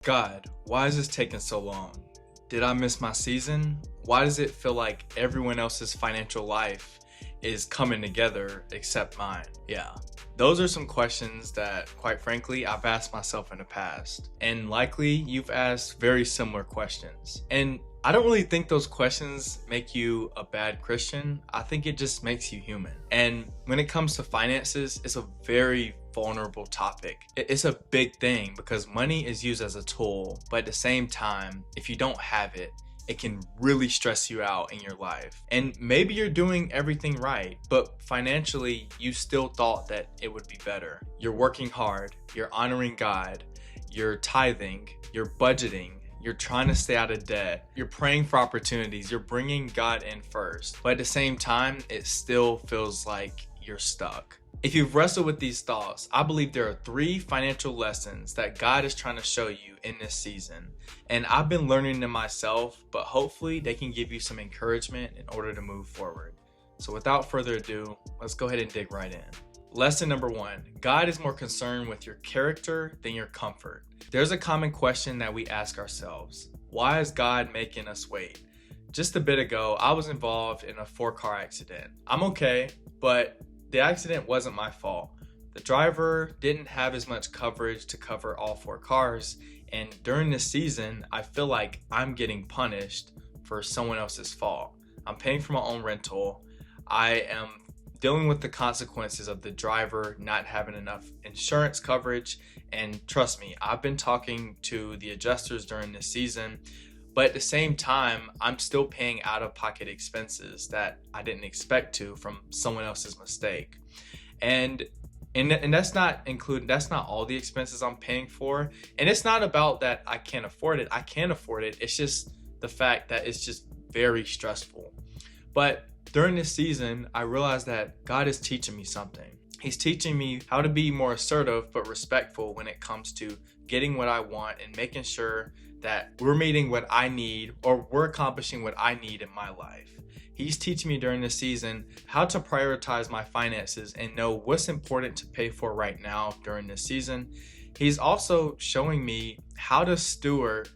God, why is this taking so long? Did I miss my season? Why does it feel like everyone else's financial life is coming together except mine? Yeah, those are some questions that, quite frankly, I've asked myself in the past. And likely you've asked very similar questions. And I don't really think those questions make you a bad Christian. I think it just makes you human. And when it comes to finances, it's a very vulnerable topic. It's a big thing because money is used as a tool, but at the same time, if you don't have it, it can really stress you out in your life. And maybe you're doing everything right, but financially, you still thought that it would be better. You're working hard, you're honoring God, you're tithing, you're budgeting, you're trying to stay out of debt, you're praying for opportunities, you're bringing God in first. But at the same time, it still feels like you're stuck. If you've wrestled with these thoughts, I believe there are 3 financial lessons that God is trying to show you in this season. And I've been learning them myself, but hopefully they can give you some encouragement in order to move forward. So without further ado, let's go ahead and dig right in. Lesson number 1, God is more concerned with your character than your comfort. There's a common question that we ask ourselves. Why is God making us wait? Just a bit ago, I was involved in a 4-car accident. I'm okay, but the accident wasn't my fault. The driver didn't have as much coverage to cover all 4 cars, and during this season, I feel like I'm getting punished for someone else's fault. I'm paying for my own rental. I am dealing with the consequences of the driver not having enough insurance coverage, and trust me, I've been talking to the adjusters during this season, but at the same time, I'm still paying out-of-pocket expenses that I didn't expect to from someone else's mistake. And that's not all the expenses I'm paying for. And it's not about that I can't afford it. I can afford it. It's just the fact that it's just very stressful. But during this season, I realized that God is teaching me something. He's teaching me how to be more assertive but respectful when it comes to getting what I want and making sure that we're meeting what I need, or we're accomplishing what I need in my life. He's teaching me during this season how to prioritize my finances and know what's important to pay for right now during this season. He's also showing me how to steward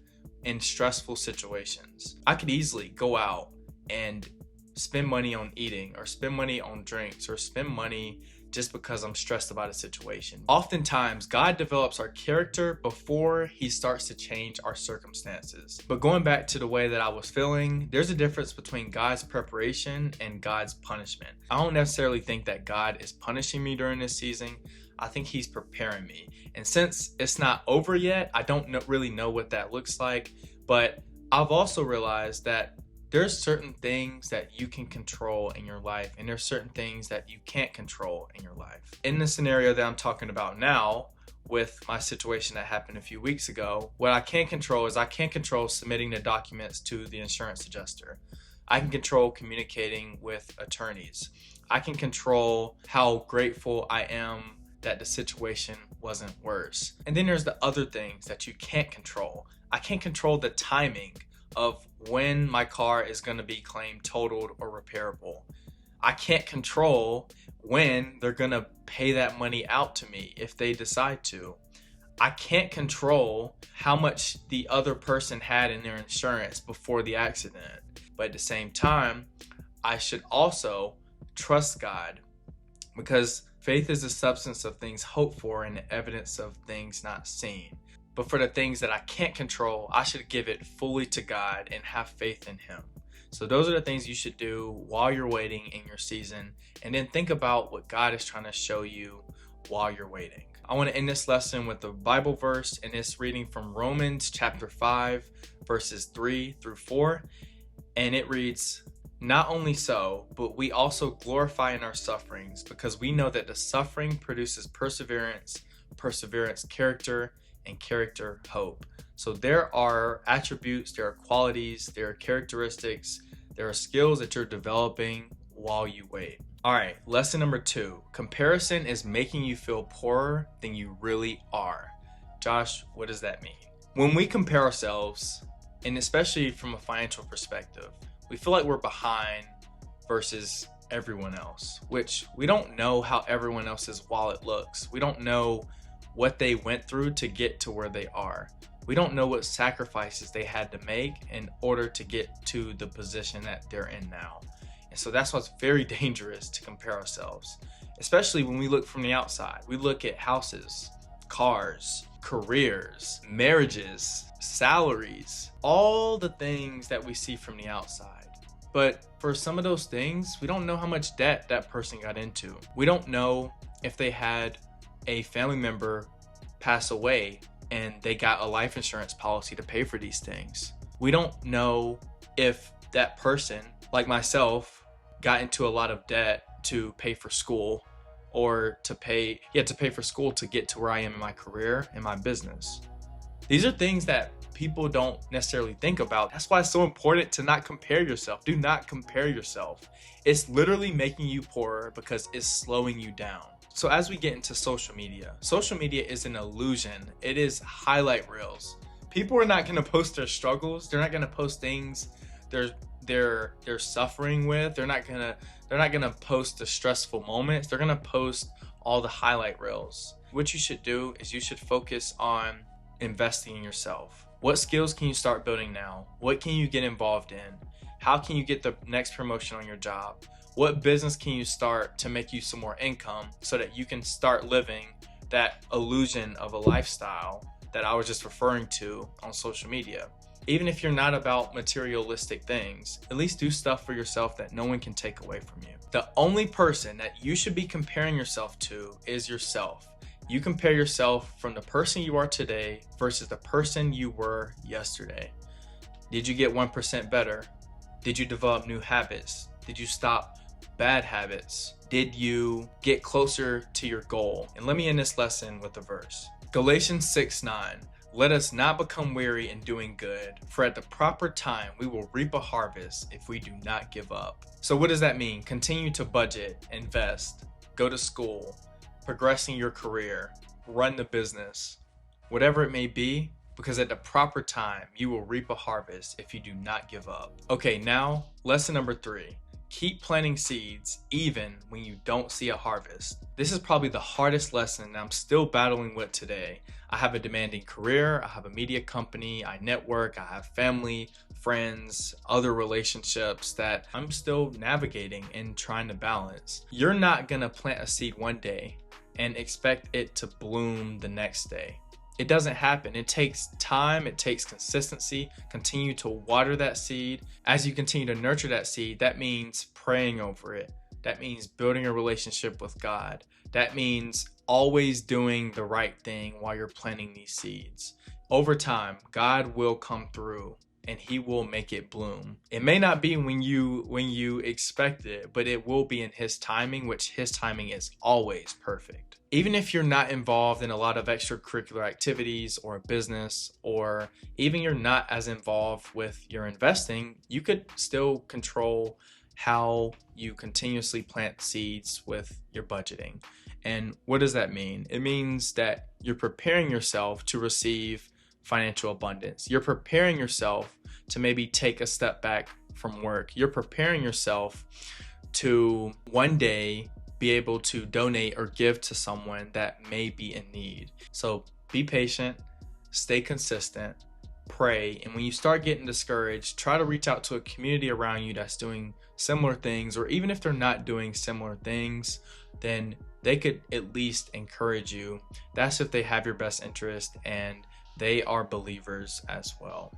in stressful situations. I could easily go out and spend money on eating, or spend money on drinks, or spend money just because I'm stressed about a situation. Oftentimes, God develops our character before he starts to change our circumstances. But going back to the way that I was feeling, there's a difference between God's preparation and God's punishment. I don't necessarily think that God is punishing me during this season. I think he's preparing me. And since it's not over yet, I don't really know what that looks like. But I've also realized that there's certain things that you can control in your life, and there's certain things that you can't control in your life. In the scenario that I'm talking about now, with my situation that happened a few weeks ago, what I can control is I can't control submitting the documents to the insurance adjuster. I can control communicating with attorneys. I can control how grateful I am that the situation wasn't worse. And then there's the other things that you can't control. I can't control the timing of when my car is going to be claimed totaled or repairable. I can't control when they're going to pay that money out to me if they decide to. I can't control how much the other person had in their insurance before the accident. But at the same time, I should also trust God, because faith is the substance of things hoped for and the evidence of things not seen. But for the things that I can't control, I should give it fully to God and have faith in him. So those are the things you should do while you're waiting in your season. And then think about what God is trying to show you while you're waiting. I want to end this lesson with a Bible verse, and it's reading from Romans chapter 5, verses 3 through 4. And it reads, "Not only so, but we also glorify in our sufferings, because we know that the suffering produces perseverance, perseverance character, and character hope." So there are attributes, there are qualities, there are characteristics, there are skills that you're developing while you wait. All right, lesson number 2. Comparison is making you feel poorer than you really are. Josh, what does that mean? When we compare ourselves, and especially from a financial perspective, we feel like we're behind versus everyone else, which we don't know how everyone else's wallet looks. We don't know what they went through to get to where they are. We don't know what sacrifices they had to make in order to get to the position that they're in now. And so that's what's very dangerous, to compare ourselves, especially when we look from the outside. We look at houses, cars, careers, marriages, salaries, all the things that we see from the outside. But for some of those things, we don't know how much debt that person got into. We don't know if they had a family member pass away and they got a life insurance policy to pay for these things. We don't know if that person, like myself, got into a lot of debt to pay for school, or to pay for school to get to where I am in my career and my business. These are things that people don't necessarily think about. That's why it's so important to not compare yourself. Do not compare yourself. It's literally making you poorer because it's slowing you down. So as we get into social media is an illusion. It is highlight reels. People are not going to post their struggles. They're not going to post things they're suffering with. They're not going to post the stressful moments. They're going to post all the highlight reels. What you should do is you should focus on investing in yourself. What skills can you start building now? What can you get involved in? How can you get the next promotion on your job? What business can you start to make you some more income so that you can start living that illusion of a lifestyle that I was just referring to on social media? Even if you're not about materialistic things, at least do stuff for yourself that no one can take away from you. The only person that you should be comparing yourself to is yourself. You compare yourself from the person you are today versus the person you were yesterday. Did you get 1% better? Did you develop new habits? Did you stop bad habits? Did you get closer to your goal? And let me end this lesson with a verse. Galatians 6:9. Let us not become weary in doing good, for at the proper time we will reap a harvest if we do not give up. So what does that mean? Continue to budget, invest, go to school, progressing your career, run the business, whatever it may be, because at the proper time you will reap a harvest if you do not give up. Okay, now lesson number 3. Keep planting seeds even when you don't see a harvest. This is probably the hardest lesson that I'm still battling with today. I have a demanding career, I have a media company, I network, I have family, friends, other relationships that I'm still navigating and trying to balance. You're not gonna plant a seed one day and expect it to bloom the next day. It doesn't happen. It takes time, it takes consistency. Continue to water that seed. As you continue to nurture that seed, that means praying over it. That means building a relationship with God. That means always doing the right thing while you're planting these seeds. Over time, God will come through and he will make it bloom. It may not be when you expect it, but it will be in his timing, which his timing is always perfect. Even if you're not involved in a lot of extracurricular activities or a business, or even you're not as involved with your investing, you could still control how you continuously plant seeds with your budgeting. And what does that mean? It means that you're preparing yourself to receive financial abundance. You're preparing yourself to maybe take a step back from work. You're preparing yourself to one day be able to donate or give to someone that may be in need. So be patient, stay consistent, pray, and when you start getting discouraged, try to reach out to a community around you that's doing similar things, or even if they're not doing similar things, then they could at least encourage you. That's if they have your best interest and they are believers as well.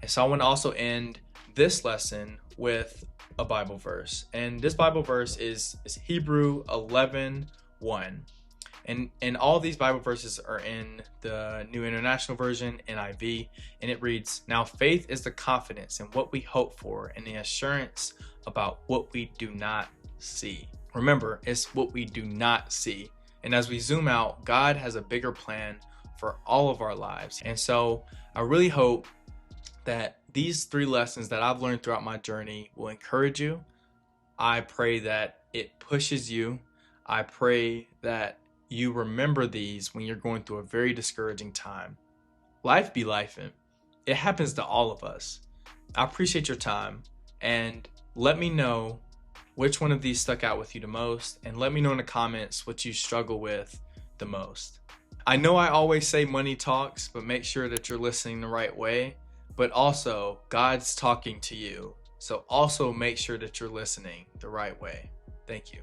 And so I want to also end this lesson with a Bible verse. And this Bible verse is Hebrews 11:1. And all these Bible verses are in the New International Version, NIV, and it reads, "Now faith is the confidence in what we hope for and the assurance about what we do not see." Remember, it's what we do not see. And as we zoom out, God has a bigger plan for all of our lives. And so I really hope that these 3 lessons that I've learned throughout my journey will encourage you. I pray that it pushes you. I pray that you remember these when you're going through a very discouraging time. Life be lifing. It happens to all of us. I appreciate your time, and let me know which one of these stuck out with you the most, and let me know in the comments what you struggle with the most. I know I always say money talks, but make sure that you're listening the right way. But also, God's talking to you. So also make sure that you're listening the right way. Thank you.